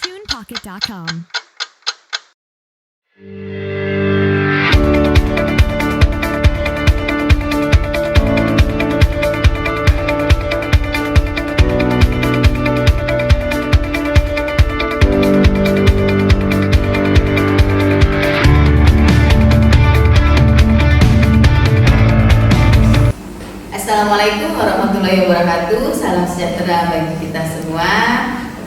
JunePocket.com. Assalamualaikum warahmatullahi wabarakatuh. Salam sejahtera bagi kita semua.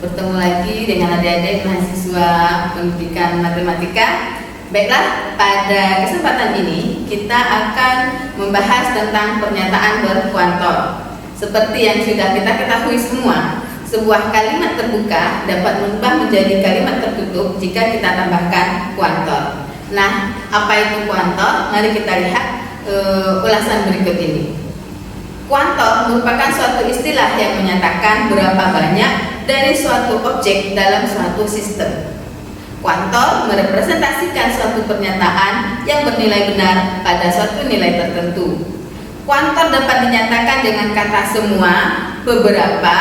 Bertemu lagi dengan adik-adik mahasiswa pendidikan matematika. Baiklah, pada kesempatan ini kita akan membahas tentang pernyataan berkuantor. Seperti yang sudah kita ketahui semua, sebuah kalimat terbuka dapat berubah menjadi kalimat tertutup jika kita tambahkan kuantor. Nah, apa itu kuantor? Mari kita lihat ulasan berikut ini. Kuantor merupakan suatu istilah yang menyatakan berapa banyak dari suatu objek dalam suatu sistem. Kuantor merepresentasikan suatu pernyataan yang bernilai benar pada suatu nilai tertentu. Kuantor dapat dinyatakan dengan kata semua, beberapa,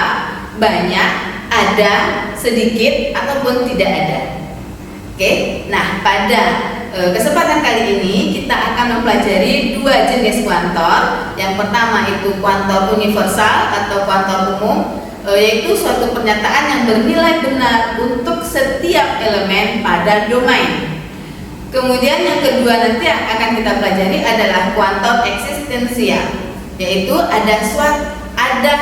banyak, ada, sedikit, ataupun tidak ada. Oke, nah pada kesempatan kali ini kita akan mempelajari dua jenis kuantor. Yang pertama itu kuantor universal atau kuantor umum, yaitu suatu pernyataan yang bernilai benar untuk setiap elemen pada domain. Kemudian yang kedua nanti akan kita pelajari adalah kuantor eksistensial, yaitu ada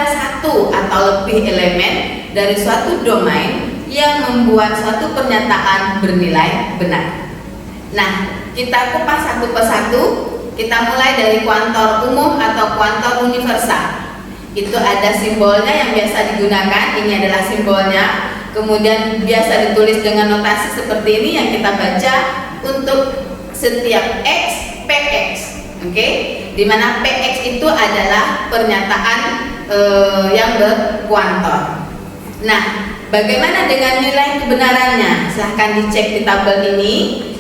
satu atau lebih elemen dari suatu domain yang membuat suatu pernyataan bernilai benar. Nah, kita kupas satu persatu. Kita mulai dari kuantor umum atau kuantor universal. Itu ada simbolnya yang biasa digunakan. Ini adalah simbolnya. Kemudian biasa ditulis dengan notasi seperti ini yang kita baca untuk setiap x, px. Oke, dimana px itu adalah pernyataan yang berkuantor. Nah, bagaimana dengan nilai kebenarannya? Silahkan dicek di tabel ini.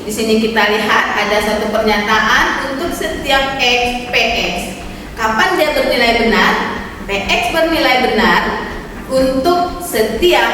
Di sini kita lihat ada satu pernyataan untuk setiap x, px. Kapan dia bernilai benar? Px bernilai benar untuk setiap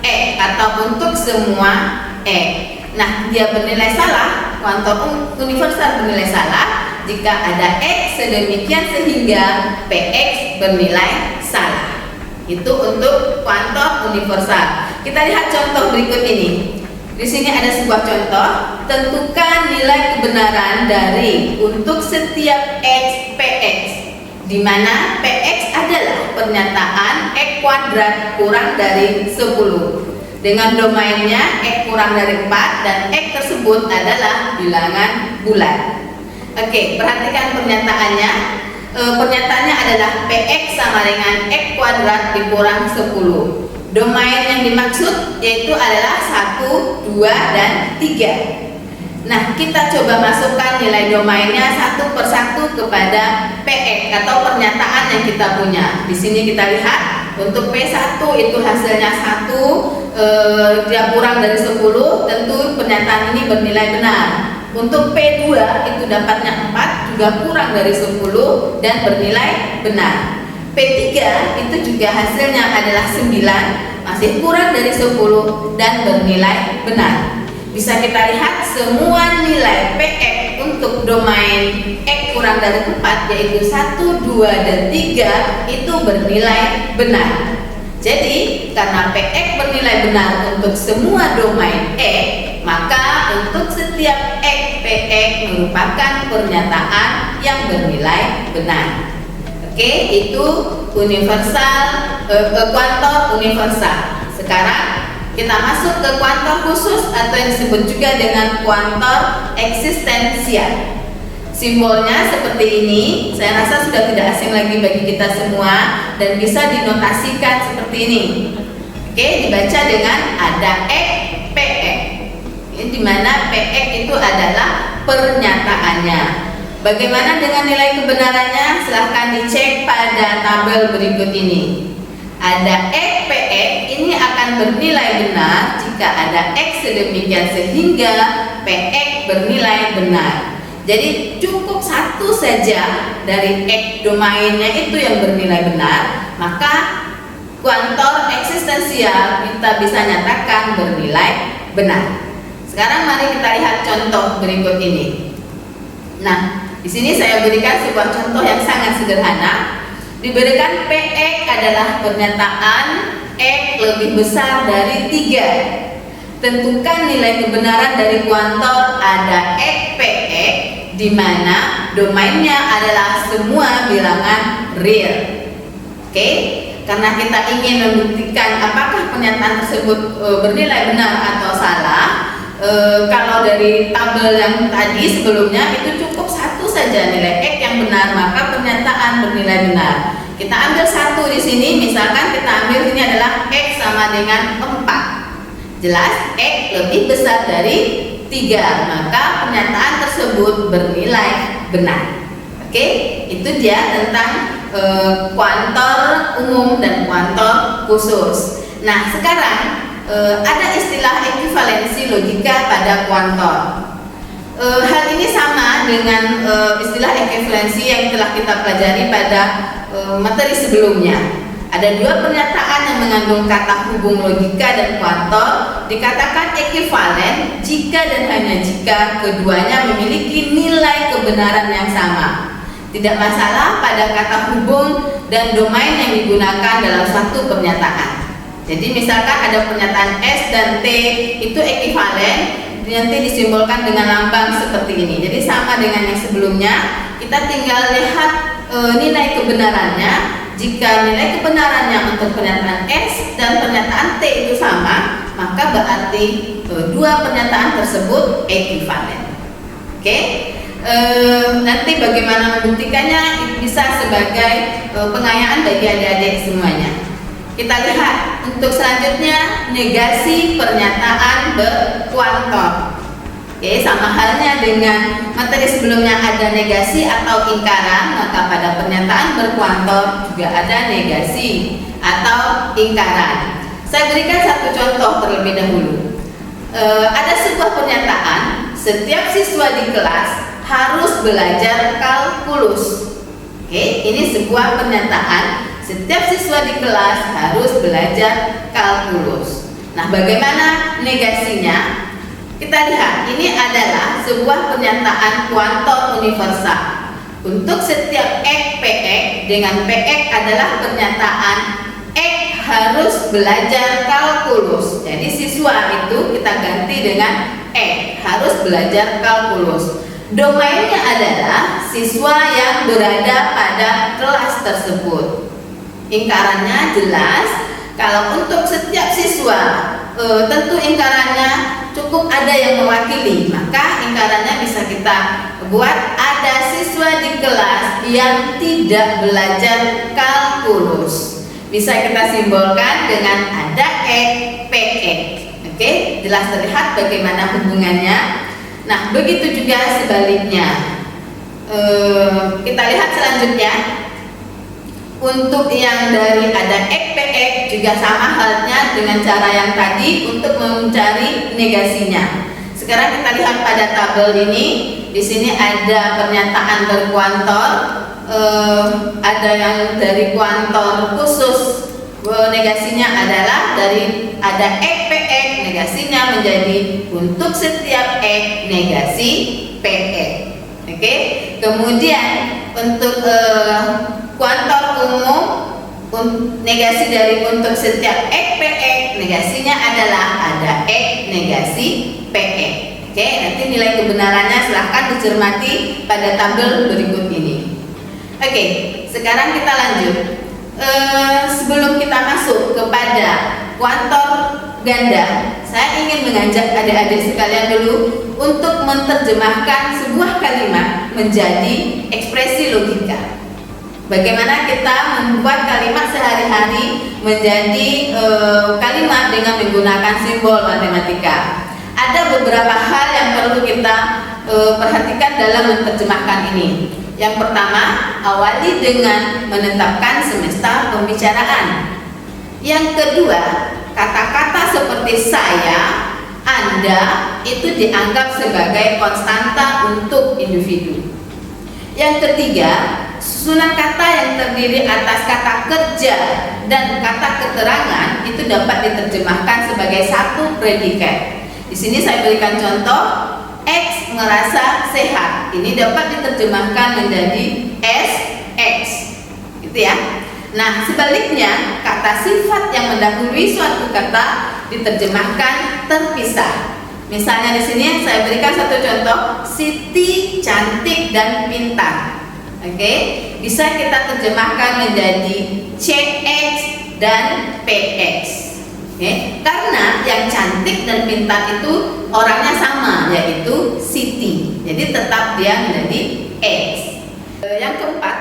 x atau untuk semua x. Nah, dia bernilai salah, kuantor universal bernilai salah jika ada x sedemikian sehingga px bernilai salah. Itu untuk kuantor universal. Kita lihat contoh berikut ini. Di sini ada sebuah contoh, tentukan nilai kebenaran dari untuk setiap x, px, di mana px adalah pernyataan x kuadrat kurang dari 10. Dengan domainnya x kurang dari 4 dan x tersebut adalah bilangan bulat. Oke, perhatikan pernyataannya. Pernyataannya adalah px sama dengan x kuadrat dikurang 10. Domain yang dimaksud yaitu adalah 1, 2, dan 3. Nah, kita coba masukkan nilai domainnya satu persatu kepada px atau pernyataan yang kita punya. Di sini kita lihat untuk P1 itu hasilnya 1, dia kurang dari 10, tentu pernyataan ini bernilai benar. Untuk P2 itu dapatnya 4, juga kurang dari 10 dan bernilai benar. P3 itu juga hasilnya adalah 9, masih kurang dari 10 dan bernilai benar. Bisa kita lihat semua nilai px untuk domain x kurang dari 4 yaitu 1, 2, dan 3 itu bernilai benar. Jadi karena px bernilai benar untuk semua domain x, maka untuk setiap x, px merupakan pernyataan yang bernilai benar. Oke, itu universal, kuantor universal. Sekarang kita masuk ke kuantor khusus atau yang disebut juga dengan kuantor eksistensial. Simbolnya seperti ini. Saya rasa sudah tidak asing lagi bagi kita semua dan bisa dinotasikan seperti ini. Oke, dibaca dengan ada x, px. Ini dimana px itu adalah pernyataannya. Bagaimana dengan nilai kebenarannya? Silahkan dicek pada tabel berikut ini. Ada x, px, ini akan bernilai benar jika ada x sedemikian sehingga px bernilai benar. Jadi cukup satu saja dari x domainnya itu yang bernilai benar, maka kuantor eksistensial eksistensial kita bisa nyatakan bernilai benar. Sekarang mari kita lihat contoh berikut ini. Nah, di sini saya berikan sebuah contoh yang sangat sederhana. Diberikan PX adalah pernyataan X lebih besar dari 3. Tentukan nilai kebenaran dari kuantor ada X PX di mana domainnya adalah semua bilangan real. Oke, karena kita ingin membuktikan apakah pernyataan tersebut bernilai benar atau salah. Kalau dari tabel yang tadi sebelumnya itu cukup satu saja nilai X yang benar, maka pernyataan bernilai benar. Kita ambil satu di sini, misalkan kita ambil ini adalah X sama dengan 4. Jelas X lebih besar dari 3, maka pernyataan tersebut bernilai benar. Oke, itu dia tentang kuantor umum dan kuantor khusus. Nah, sekarang ada istilah ekuivalensi logika pada kuantor. Hal ini sama dengan istilah ekuivalensi yang telah kita pelajari pada materi sebelumnya. Ada dua pernyataan yang mengandung kata hubung logika dan kuantor dikatakan ekuivalen jika dan hanya jika keduanya memiliki nilai kebenaran yang sama. Tidak masalah pada kata hubung dan domain yang digunakan dalam satu pernyataan. Jadi misalkan ada pernyataan S dan T itu ekuivalen, nanti disimbolkan dengan lambang seperti ini. Jadi sama dengan yang sebelumnya, kita tinggal lihat nilai kebenarannya. Jika nilai kebenarannya untuk pernyataan S dan pernyataan T itu sama, maka berarti dua pernyataan tersebut ekuivalen. Oke? Nanti bagaimana membuktikannya bisa sebagai pengayaan bagi adik-adik semuanya. Kita lihat untuk selanjutnya negasi pernyataan berkuantor. Oke, sama halnya dengan materi sebelumnya ada negasi atau ingkaran, maka pada pernyataan berkuantor juga ada negasi atau ingkaran. Saya berikan satu contoh terlebih dahulu. Ada sebuah pernyataan, setiap siswa di kelas harus belajar kalkulus. Oke, ini sebuah pernyataan. Setiap siswa di kelas harus belajar kalkulus. Nah, bagaimana negasinya? Kita lihat, ini adalah sebuah pernyataan kuantor universal. Untuk setiap X PX dengan PX adalah pernyataan X harus belajar kalkulus. Jadi siswa itu kita ganti dengan X harus belajar kalkulus. Domainnya adalah siswa yang berada pada kelas tersebut. Ingkarannya jelas, kalau untuk setiap siswa tentu ingkarannya cukup ada yang mewakili, maka ingkarannya bisa kita buat ada siswa di kelas yang tidak belajar kalkulus. Bisa kita simbolkan dengan ada X PX. Oke, jelas terlihat bagaimana hubungannya. Nah, begitu juga sebaliknya. Kita lihat selanjutnya. Untuk yang dari ada X PX juga sama halnya dengan cara yang tadi untuk mencari negasinya. Sekarang kita lihat pada tabel ini. Di sini ada pernyataan berkuantor, ada yang dari kuantor khusus. Negasinya adalah dari ada X PX, negasinya menjadi untuk setiap X negasi PX. Oke. Kemudian untuk kuantor umum, negasi dari untuk setiap X PX, negasinya adalah ada X negasi PX. Oke, nanti nilai kebenarannya silahkan dicermati pada tabel berikut ini. Oke, sekarang kita lanjut. Sebelum kita masuk kepada kuantor ganda, saya ingin mengajak adik-adik sekalian dulu untuk menerjemahkan sebuah kalimat menjadi ekspresi logika. Bagaimana kita membuat kalimat sehari-hari menjadi kalimat dengan menggunakan simbol matematika. Ada beberapa hal yang perlu kita perhatikan dalam menerjemahkan ini. Yang pertama, awali dengan menetapkan semesta pembicaraan. Yang kedua, kata-kata seperti saya, Anda itu dianggap sebagai konstanta untuk individu. Yang ketiga, susunan kata yang terdiri atas kata kerja dan kata keterangan itu dapat diterjemahkan sebagai satu predikat. Di sini saya berikan contoh, X merasa sehat. Ini dapat diterjemahkan menjadi SX, gitu ya. Nah, sebaliknya kata sifat yang mendahului suatu kata diterjemahkan terpisah. Misalnya di sini saya berikan satu contoh, Siti cantik dan pintar. Oke, bisa kita terjemahkan menjadi CX dan PX. Oke, karena yang cantik dan pintar itu orangnya sama, yaitu Siti. Jadi tetap dia menjadi X. Yang keempat,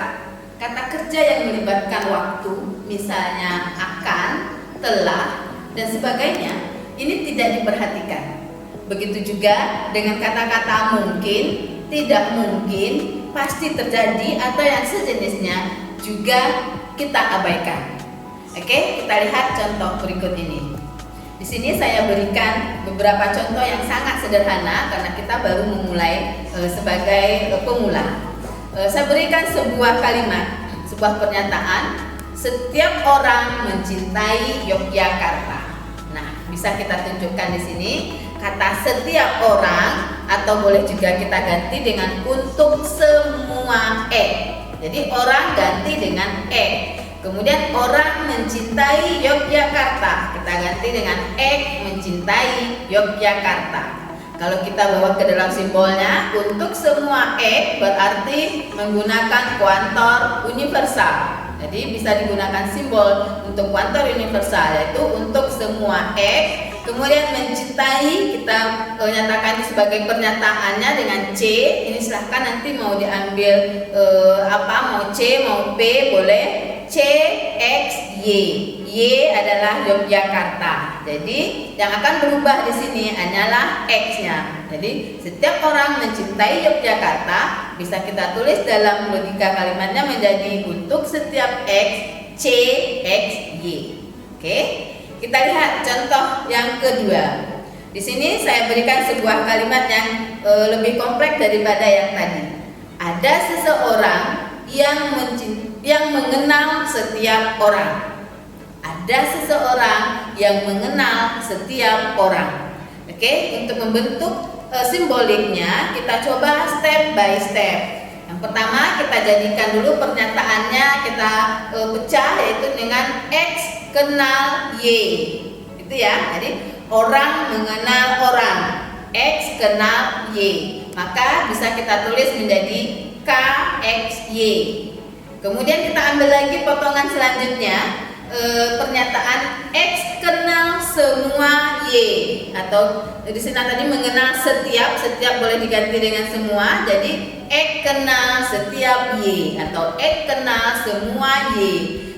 kata kerja yang melibatkan waktu, misalnya akan, telah, dan sebagainya, ini tidak diperhatikan. Begitu juga dengan kata-kata mungkin, tidak mungkin, pasti terjadi, atau yang sejenisnya juga kita abaikan. Oke, kita lihat contoh berikut ini. Di sini saya berikan beberapa contoh yang sangat sederhana karena kita baru memulai sebagai pemula. Saya berikan sebuah kalimat, sebuah pernyataan, setiap orang mencintai Yogyakarta. Nah, bisa kita tunjukkan di sini kata setiap orang, atau boleh juga kita ganti dengan untuk semua Jadi orang ganti dengan Kemudian orang mencintai Yogyakarta, kita ganti dengan mencintai Yogyakarta. Kalau kita bawa ke dalam simbolnya, untuk semua berarti menggunakan kuantor universal. Jadi bisa digunakan simbol untuk kuantor universal, yaitu untuk semua Kemudian mencintai kita nyatakan sebagai pernyataannya dengan C. Ini silahkan nanti mau diambil mau C mau P boleh. C X Y. Y adalah Yogyakarta. Jadi yang akan berubah di sini hanyalah X-nya. Jadi setiap orang mencintai Yogyakarta bisa kita tulis dalam logika kalimatnya menjadi untuk setiap X C X Y. Oke. Kita lihat contoh yang kedua. Di sini saya berikan sebuah kalimat yang lebih kompleks daripada yang tadi. Ada seseorang yang mengenal setiap orang. Ada seseorang yang mengenal setiap orang. Oke, untuk membentuk simboliknya kita coba step by step. Yang pertama kita jadikan dulu pernyataannya, kita pecah yaitu dengan X kenal Y. Itu ya. Jadi orang mengenal orang, X kenal Y. Maka bisa kita tulis menjadi KXY. Kemudian kita ambil lagi potongan selanjutnya, pernyataan X kenal semua Y, atau di sini tadi mengenal setiap boleh diganti dengan semua. Jadi X kenal setiap Y atau X kenal semua Y.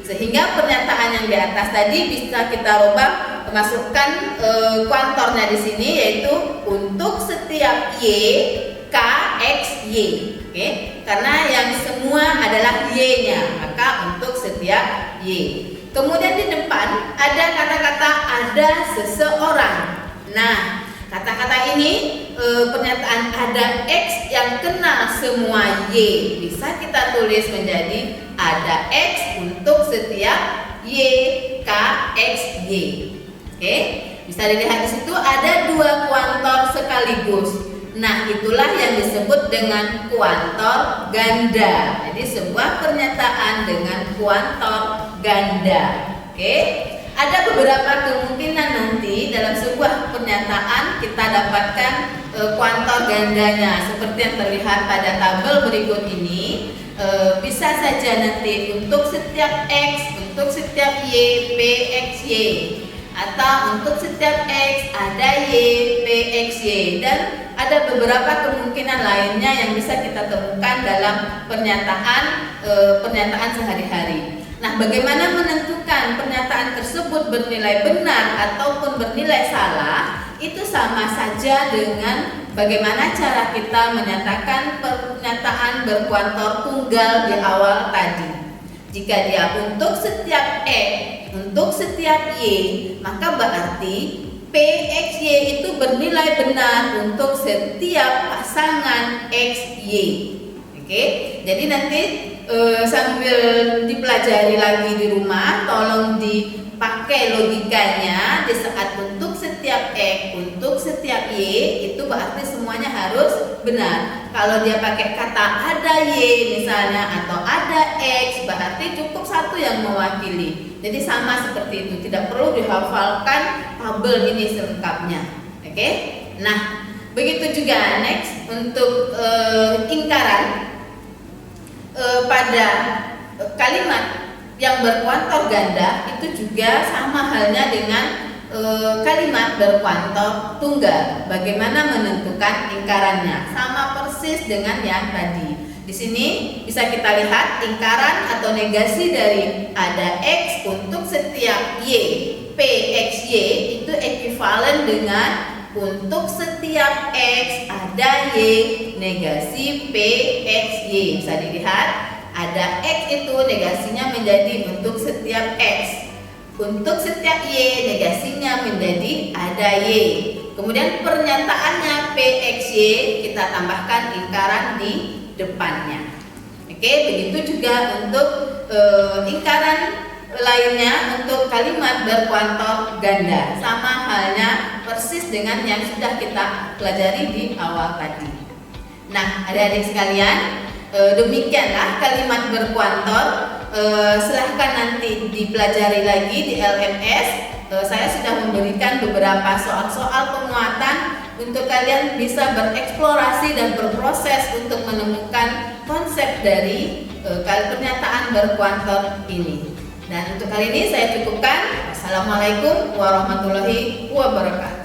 Sehingga pernyataan yang di atas tadi bisa kita rubah, masukkan kuantornya di sini yaitu untuk setiap Y KXY. Oke, karena yang semua adalah Y-nya, maka untuk setiap Y. Kemudian di depan ada kata-kata ada seseorang. Nah, kata-kata ini pernyataan ada X yang kenal semua Y bisa kita tulis menjadi ada X untuk setiap Y KXY. Oke, bisa dilihat di situ ada dua kuantor sekaligus. Nah, itulah yang disebut dengan kuantor ganda. Jadi sebuah pernyataan dengan kuantor ganda. Oke, ada beberapa kemungkinan nanti dalam sebuah pernyataan kita dapatkan kuantor gandanya seperti yang terlihat pada tabel berikut ini. Bisa saja nanti untuk setiap X, untuk setiap Y, PXY, atau untuk setiap X ada Y, PXY, dan ada beberapa kemungkinan lainnya yang bisa kita temukan dalam pernyataan sehari-hari. Nah, bagaimana menentukan pernyataan tersebut bernilai benar ataupun bernilai salah? Itu sama saja dengan bagaimana cara kita menyatakan pernyataan berkuantor tunggal di awal tadi. Jika dia untuk setiap X, untuk setiap Y, maka berarti PXY itu bernilai benar untuk setiap pasangan XY. Oke, jadi nanti sambil dipelajari lagi di rumah, tolong dipakai logikanya. Di saat untuk setiap X, untuk setiap Y, itu berarti semuanya harus benar. Kalau dia pakai kata ada Y misalnya atau ada X, berarti cukup satu yang mewakili. Jadi sama seperti itu, tidak perlu dihafalkan tabel ini selengkapnya. Oke? Nah, begitu juga next untuk ingkaran. Pada kalimat yang berkuantor ganda itu juga sama halnya dengan kalimat berkuantor tunggal. Bagaimana menentukan ingkarannya? Sama persis dengan yang tadi. Di sini bisa kita lihat ingkaran atau negasi dari ada X untuk setiap Y. PXY itu ekuivalen dengan untuk setiap X ada Y negasi PXY. Bisa dilihat ada X itu negasinya menjadi untuk setiap X, untuk setiap Y negasinya menjadi ada Y. Kemudian pernyataannya PXY kita tambahkan ingkaran di depannya. Oke, begitu juga untuk ingkaran lainnya untuk kalimat berkuantor ganda, sama halnya persis dengan yang sudah kita pelajari di awal tadi. Nah, adik-adik sekalian, demikianlah kalimat berkuantor. Silahkan nanti dipelajari lagi di LMS. Saya sudah memberikan beberapa soal-soal penguatan untuk kalian bisa bereksplorasi dan berproses untuk menemukan konsep dari pernyataan berkuantor ini. Dan untuk kali ini saya cukupkan. Assalamualaikum warahmatullahi wabarakatuh.